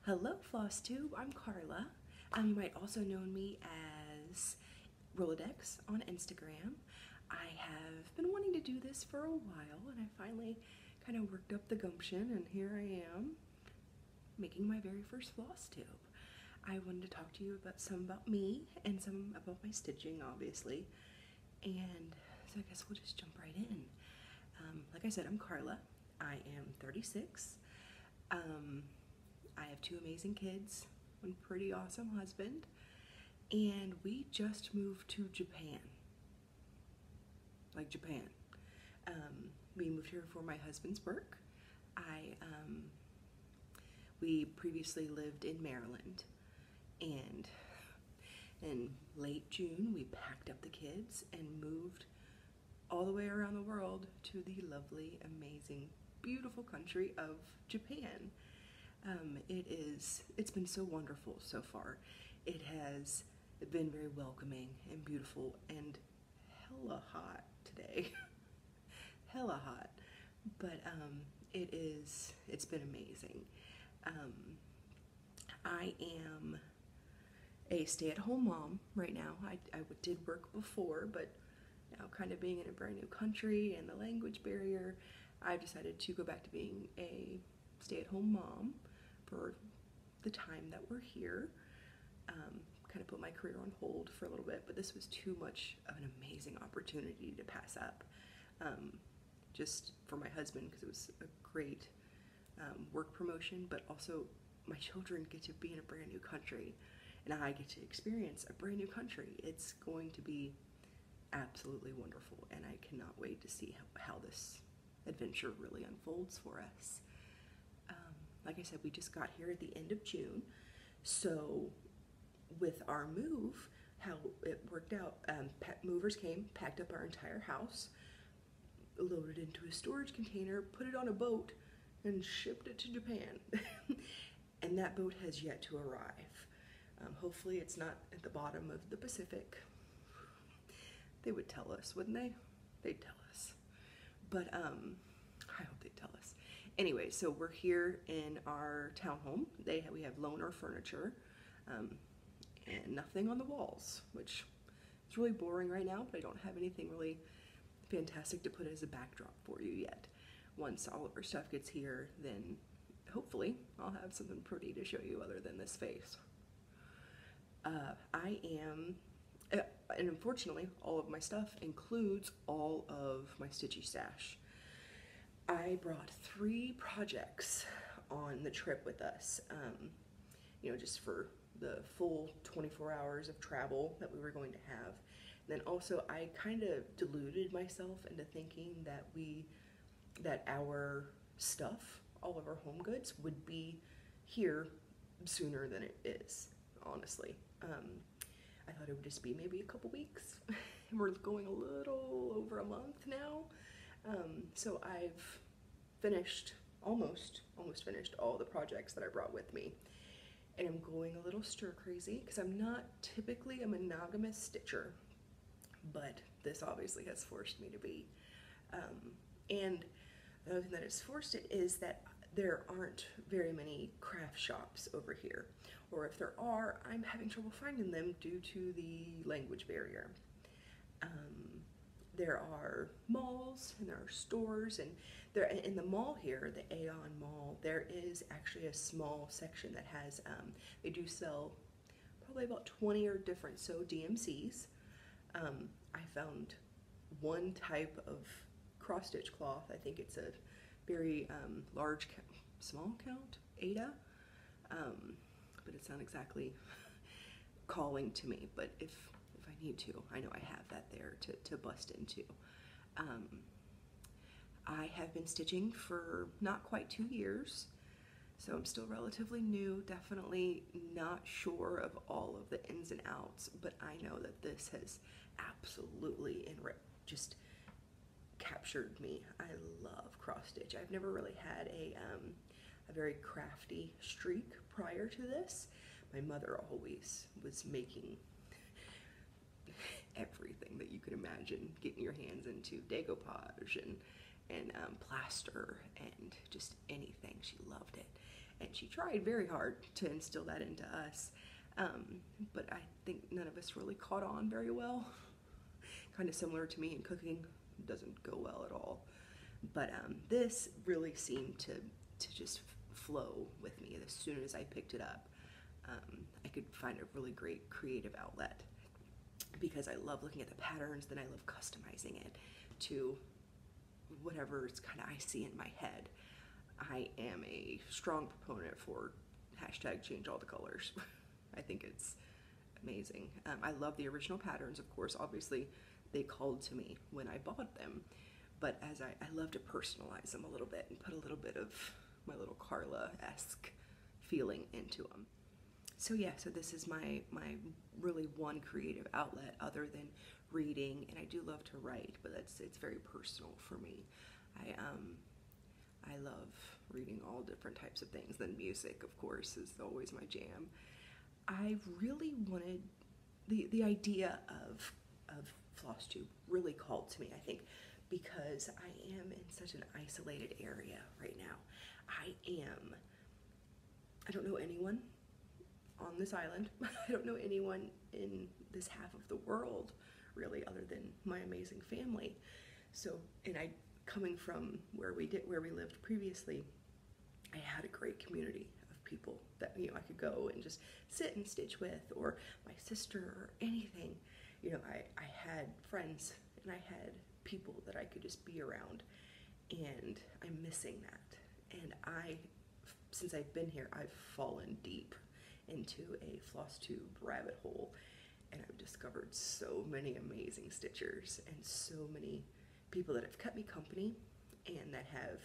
Hello, Flosstube. I'm Carla. You might also know me as Roladex on Instagram. I have been wanting to do this for a while, and I finally kind of worked up the gumption, and here I am making my very first Flosstube. I wanted to talk to you about some about me and some about my stitching, obviously. And so I guess we'll just jump right in. Like I said, I'm Carla. I am 36. I have two amazing kids, one pretty awesome husband, and we just moved to Japan. Like Japan. We moved here for my husband's work. We previously lived in Maryland, and in late June we packed up the kids and moved all the way around the world to the lovely, amazing, beautiful country of Japan. It's been so wonderful so far. It has been very welcoming and beautiful and hella hot today. Hella hot. But it's been amazing. I am a stay-at-home mom right now. I did work before, but now kind of being in a brand new country and the language barrier, I've decided to go back to being a stay-at-home mom for the time that we're here. Kind of put my career on hold for a little bit, but this was too much of an amazing opportunity to pass up. Just for my husband, because it was a great work promotion, but also my children get to be in a brand new country, and I get to experience a brand new country. It's going to be absolutely wonderful, and I cannot wait to see how this adventure really unfolds for us. Like I said, we just got here at the end of June, so with our move, how it worked out, movers came, packed up our entire house, loaded into a storage container, put it on a boat, and shipped it to Japan. And that boat has yet to arrive. Hopefully it's not at the bottom of the Pacific. They would tell us, wouldn't they? They'd tell us. But I hope they'd tell us. Anyway, so we're here in our townhome. We have loaner furniture and nothing on the walls, which is really boring right now, but I don't have anything really fantastic to put as a backdrop for you yet. Once all of our stuff gets here, then hopefully I'll have something pretty to show you other than this face. And unfortunately, all of my stuff includes all of my stitchy stash. I brought 3 projects on the trip with us, just for the full 24 hours of travel that we were going to have. And then also, I kind of deluded myself into thinking that our stuff, all of our home goods, would be here sooner than it is, honestly. I thought it would just be maybe a couple weeks. And we're going a little over a month now. So I've almost finished all the projects that I brought with me. And I'm going a little stir crazy because I'm not typically a monogamous stitcher, but this obviously has forced me to be. And the other thing that has forced it is that there aren't very many craft shops over here, or if there are, I'm having trouble finding them due to the language barrier. There are malls and there are stores, and there in the mall here, the Aeon Mall, there is actually a small section that has they do sell probably about 20 or different DMCs. I found one type of cross stitch cloth. I think it's a very large, small count, Ada, but it's not exactly calling to me. But if I need to, I know I have that there to bust into. I have been stitching for not quite 2 years, so I'm still relatively new, definitely not sure of all of the ins and outs, but I know that this has absolutely just captured me. I love cross stitch. I've never really had a very crafty streak prior to this. My mother always was making everything that you could imagine, getting your hands into decoupage and plaster and just anything. She loved it. and she tried very hard to instill that into us. But I think none of us really caught on very well. Kind of similar to me in cooking, doesn't go well at all. But this really seemed to just flow with me as soon as I picked it up. I could find a really great creative outlet because I love looking at the patterns, then I love customizing it to whatever it's kind of I see in my head. I am a strong proponent for hashtag change all the colors. I think it's amazing. I love the original patterns, of course. Obviously, they called to me when I bought them, but as I love to personalize them a little bit and put a little bit of my little Carla-esque feeling into them. So yeah, so this is my really one creative outlet other than reading, and I do love to write, but it's very personal for me. I love reading all different types of things. Then music, of course, is always my jam. I really wanted the idea of Flosstube really called to me, I think, because I am in such an isolated area right now. I don't know anyone on this island. I don't know anyone in this half of the world, really, other than my amazing family. So, and coming from where we lived previously, I had a great community of people that, you know, I could go and just sit and stitch with, or my sister, or anything. You know, I had friends and I had people that I could just be around, and I'm missing that. And since I've been here, I've fallen deep into a Flosstube rabbit hole, and I've discovered so many amazing stitchers and so many people that have kept me company and that have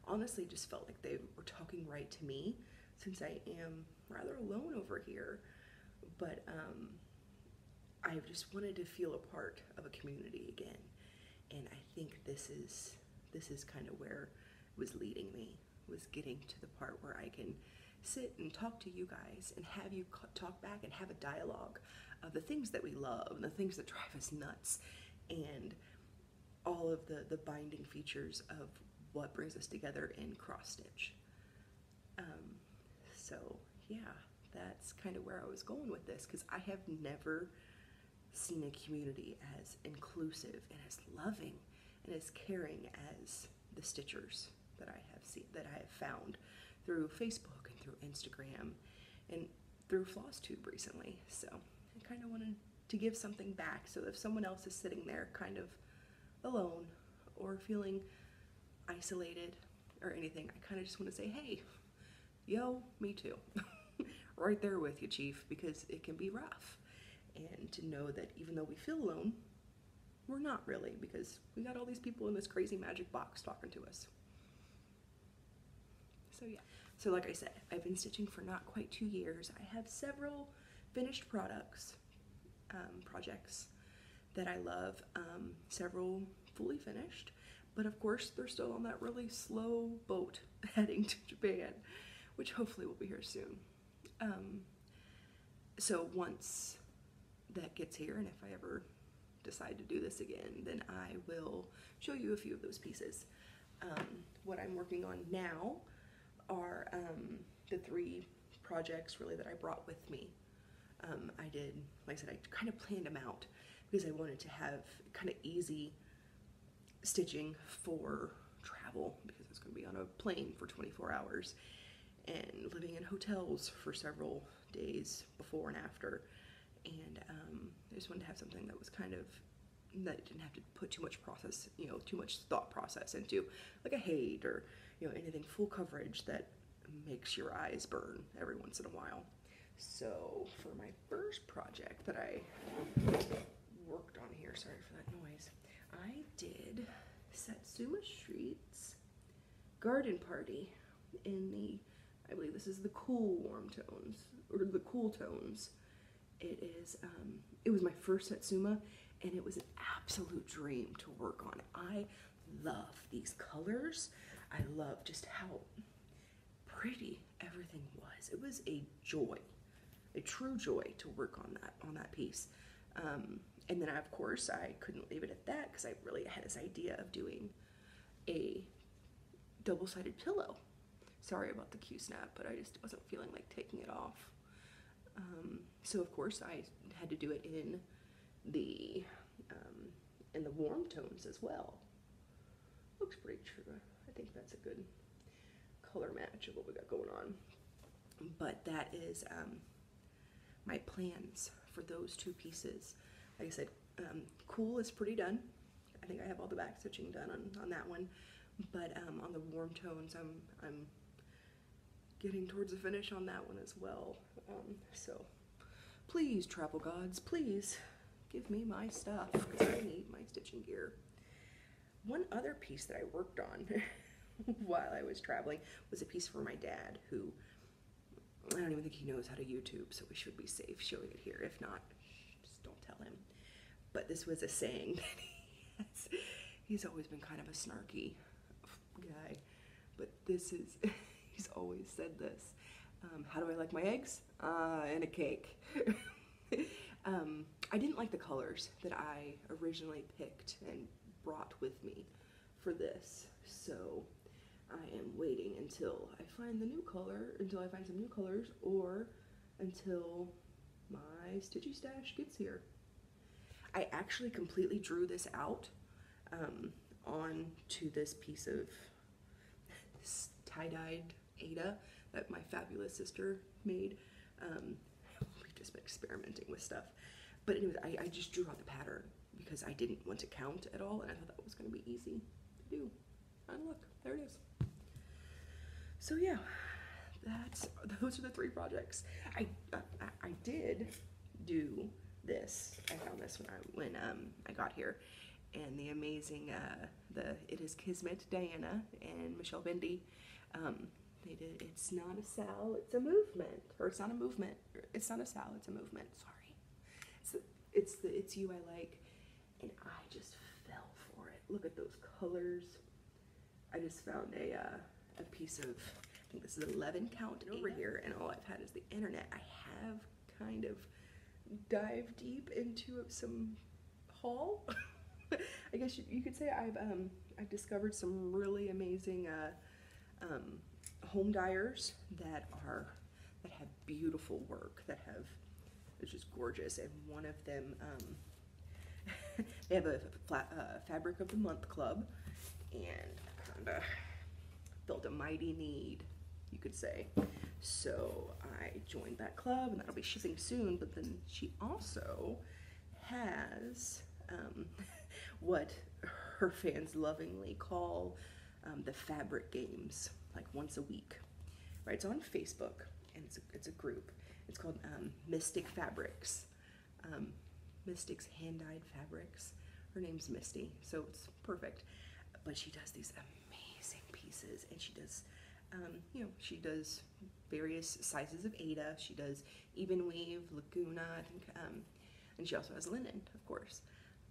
honestly just felt like they were talking right to me, since I am rather alone over here. But I just wanted to feel a part of a community again, and I think this is kind of where it was leading me, was getting to the part where I can sit and talk to you guys and have you talk back and have a dialogue of the things that we love and the things that drive us nuts, and all of the binding features of what brings us together in cross stitch. So yeah, that's kind of where I was going with this, because I have never seen a community as inclusive and as loving and as caring as the stitchers that I have found through Facebook and through Instagram and through Flosstube recently. So I kind of wanted to give something back, so if someone else is sitting there kind of alone or feeling isolated or anything, I kind of just want to say, hey, yo, me too. Right there with you, Chief, because it can be rough. And to know that even though we feel alone, we're not really, because we got all these people in this crazy magic box talking to us. So yeah. So like I said, I've been stitching for not quite 2 years. I have several finished projects that I love, several fully finished, but of course they're still on that really slow boat heading to Japan, which hopefully will be here soon. So once that gets here, and if I ever decide to do this again, then I will show you a few of those pieces. What I'm working on now are the 3 projects really that I brought with me. I did, like I said, I kind of planned them out because I wanted to have kind of easy stitching for travel, because it's going to be on a plane for 24 hours and living in hotels for several days before and after. And I just wanted to have something that was kind of, that didn't have to put too much process, you know, too much thought process into, like a hate or, you know, anything full coverage that makes your eyes burn every once in a while. So for my first project that I worked on here, sorry for that noise, I did Satsuma Street's Garden Party in the, I believe this is the cool warm tones, or the cool tones. It is, it was my first Satsuma, and it was an absolute dream to work on. I love these colors. I love just how pretty everything was. It was a joy, a true joy to work on that piece. And then of course I couldn't leave it at that, because I really had this idea of doing a double-sided pillow. Sorry about the Q-snap, but I just wasn't feeling like taking it off. So of course I had to do it in the warm tones as well. Looks pretty true. I think that's a good color match of what we got going on. But that is my plans for those two pieces. Like I said, cool is pretty done. I think I have all the back stitching done on that one. But on the warm tones, I'm getting towards the finish on that one as well. So please, travel gods, please give me my stuff, because I need my stitching gear. One other piece that I worked on while I was traveling was a piece for my dad, who I don't even think he knows how to YouTube, so we should be safe showing it here. If not, just don't tell him. But this was a saying that he has. He's always been kind of a snarky guy, but this is, he's always said this. How do I like my eggs? In a cake. I didn't like the colors that I originally picked and brought with me for this, so I am waiting until I find the new color, until I find some new colors, or until my stitchy stash gets here. I actually completely drew this out onto this piece of tie-dyed Ada that my fabulous sister made. We've just been experimenting with stuff. But anyways, I just drew out the pattern because I didn't want to count at all, and I thought that was going to be easy to do. And look, there it is. So yeah, those are the three projects. I did do this. I found this when I got here, and the amazing It Is Kismet Diana and Michelle Bendy. They did It's Not a Sal, It's a Movement, or it's not a movement. It's not a Sal, it's a movement. Sorry, it's You I Like, and I just fell for it. Look at those colors. I just found a piece of, I think this is 11 count over here, and all I've had is the internet. I have kind of dived deep into some haul. I guess you could say I've discovered some really amazing home dyers that have beautiful work, it's just gorgeous. And one of them, they have a Fabric of the Month club, and kind of felt a mighty need, you could say. So I joined that club, and that'll be shipping soon. But then she also has what her fans lovingly call the fabric games, like once a week, right? It's on Facebook, and it's a group. It's called Mystic Fabrics, Mystic's hand-dyed fabrics. Her name's Misty, so it's perfect. But she does these amazing pieces, and she does, she does various sizes of Ada. She does even weave, Laguna, I think, and she also has linen, of course.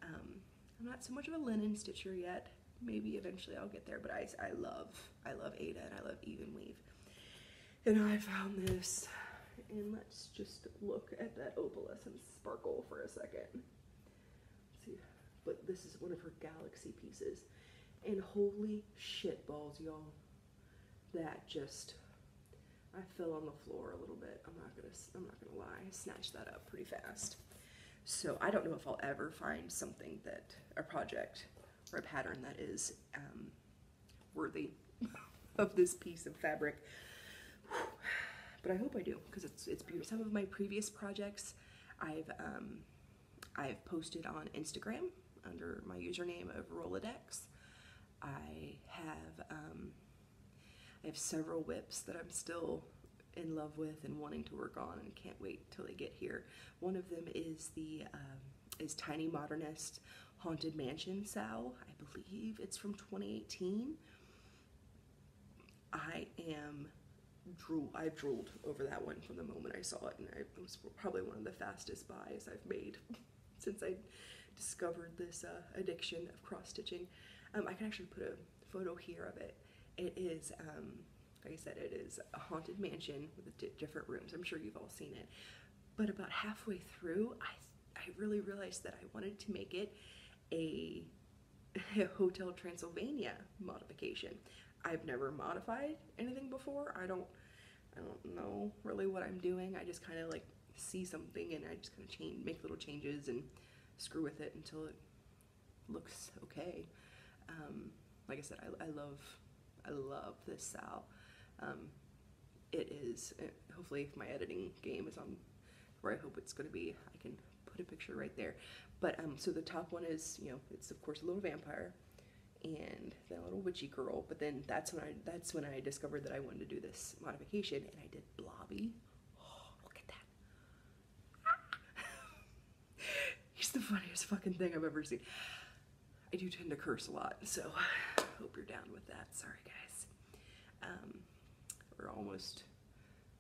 I'm not so much of a linen stitcher yet. Maybe eventually I'll get there, but I love Ada, and I love even weave. And I found this, and let's just look at that opalescent sparkle for a second. Let's see, but this is one of her galaxy pieces, and holy shit balls, y'all. That just, I fell on the floor a little bit. I'm not gonna lie, I snatched that up pretty fast. So I don't know if I'll ever find something a project or a pattern that is worthy of this piece of fabric. But I hope I do, because it's beautiful. Some of my previous projects I've posted on Instagram under my username of Roladex. I have several whips that I'm still in love with and wanting to work on, and can't wait till they get here. One of them is is Tiny Modernist Haunted Mansion Sal. I believe it's from 2018. I've drooled over that one from the moment I saw it, and it was probably one of the fastest buys I've made since I discovered this addiction of cross-stitching. I can actually put a photo here of it. It is, like I said, it is a haunted mansion with different rooms. I'm sure you've all seen it. But about halfway through, I really realized that I wanted to make it a Hotel Transylvania modification. I've never modified anything before. I don't know really what I'm doing. I just kind of like see something and I just kind of make little changes and screw with it until it looks okay. Like I said, I love this Sal. It is, hopefully if my editing game is on where I hope it's going to be, I can put a picture right there. But so the top one is, you know, it's of course a little vampire and then a little witchy girl, but then that's when I discovered that I wanted to do this modification, and I did Blobby. Oh, look at that. He's the funniest fucking thing I've ever seen. I do tend to curse a lot, so hope you're down with that. Sorry guys. We're almost,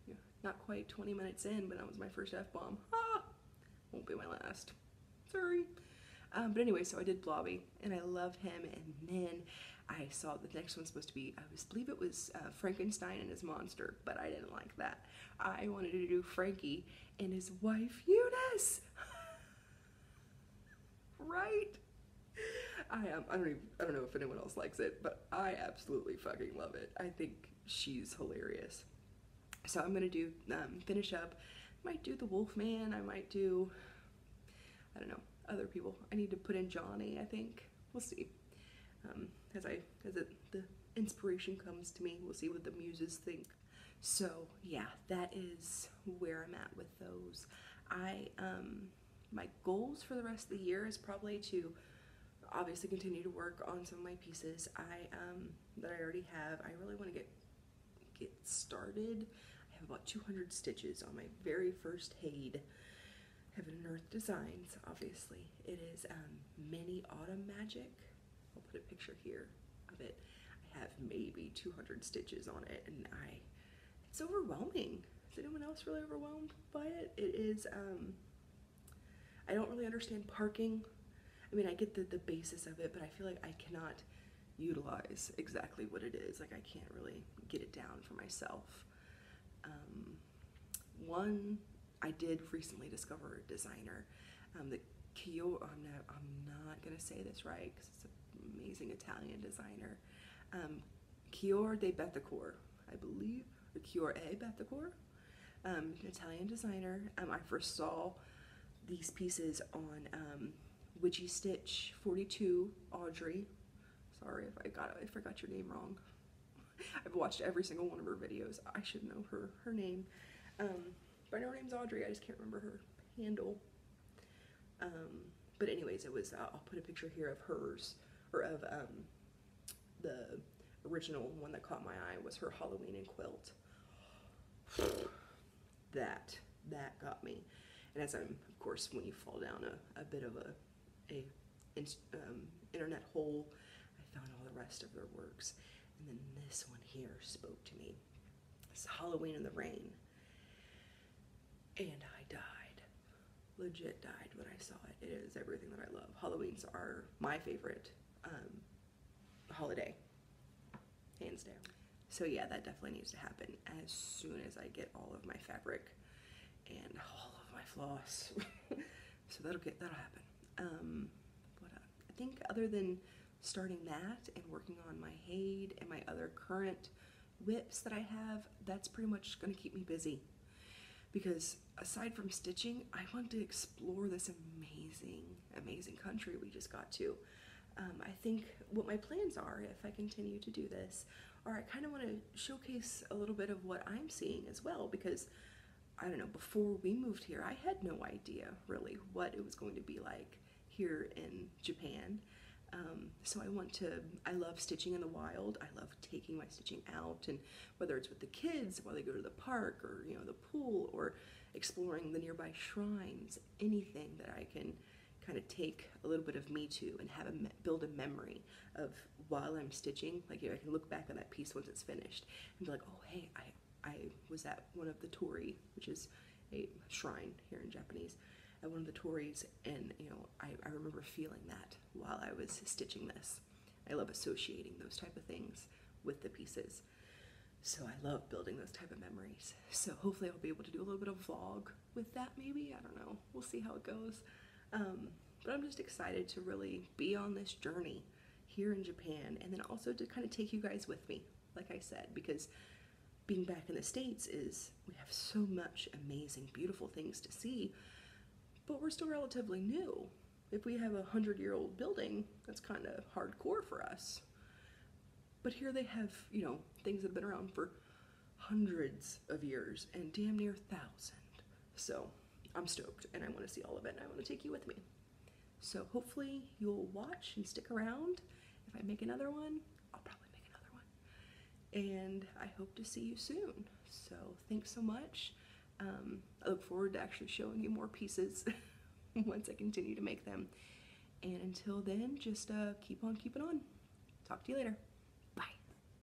you know, not quite 20 minutes in, but that was my first F-bomb. Won't be my last. Sorry. But anyway, so I did Blobby, and I love him, and then I saw the next one's supposed to be, I believe it was Frankenstein and his monster, but I didn't like that. I wanted to do Frankie and his wife, Eunice! Right? I don't know if anyone else likes it, but I absolutely fucking love it. I think she's hilarious. So I'm gonna do, finish up. I might do the Wolfman, I might do, I don't know, other people. I need to put in Johnny, I think. We'll see. As the inspiration comes to me, we'll see what the muses think. So yeah, that is where I'm at with those. My goals for the rest of the year is probably to obviously continue to work on some of my pieces that I already have. I really want to get started. I have about 200 stitches on my very first Haid. Heaven and Earth Designs, obviously. It is Mini Autumn Magic. I'll put a picture here of it. I have maybe 200 stitches on it, and it's overwhelming. Is anyone else really overwhelmed by it? It is, I don't really understand parking. I mean, I get the basis of it, but I feel like I cannot utilize exactly what it is. Like, I can't really get it down for myself. One, I did recently discover a designer, the Chior, I'm not gonna say this right because it's an amazing Italian designer. Chior de Bethacore, I believe, or Chior e Bethacore, Italian designer. I first saw these pieces on Witchy Stitch 42 Audrey. Sorry if I forgot your name wrong. I've watched every single one of her videos. I should know her name. But I know her name's Audrey, I just can't remember her handle. But anyways, it was, I'll put a picture here of hers, or of the original one that caught my eye was her Halloween and quilt. That got me. And as of course, when you fall down a bit of a internet hole, I found all the rest of their works. And then this one here spoke to me. It's Halloween in the Rain. And I died. Legit died when I saw it. It is everything that I love. Halloweens are my favorite holiday, hands down. So yeah, that definitely needs to happen as soon as I get all of my fabric and all of my floss. So that'll happen. I think other than starting that and working on my Haid and my other current whips that I have, that's pretty much going to keep me busy. Because aside from stitching, I want to explore this amazing country we just got to. I think what my plans are, if I continue to do this, are I kind of want to showcase a little bit of what I'm seeing as well, because I don't know, before we moved here, I had no idea really what it was going to be like here in Japan. So I love stitching in the wild. I love taking my stitching out, and whether it's with the kids while they go to the park, or you know, the pool, or exploring the nearby shrines, anything that I can kind of take a little bit of me to and have build a memory of while I'm stitching. Like, you know, I can look back on that piece once it's finished and be like, oh hey, I was at one of the Tori, which is a shrine here in Japanese, at one of the Tories, and you know, I remember feeling that while I was stitching this. I love associating those type of things with the pieces. So I love building those type of memories. So hopefully I'll be able to do a little bit of vlog with that maybe, I don't know, we'll see how it goes. But I'm just excited to really be on this journey here in Japan, and then also to kind of take you guys with me like I said, because being back in the States is we have so much amazing, beautiful things to see, but we're still relatively new. If we have a 100-year-old building, that's kind of hardcore for us. But here they have, you know, things that have been around for hundreds of years and damn near 1,000. So I'm stoked and I want to see all of it and I want to take you with me. So hopefully you'll watch and stick around. If I make another one, I'll probably make another one. And I hope to see you soon. So thanks so much. I look forward to actually showing you more pieces once I continue to make them. And until then, just keep on keeping on. Talk to you later.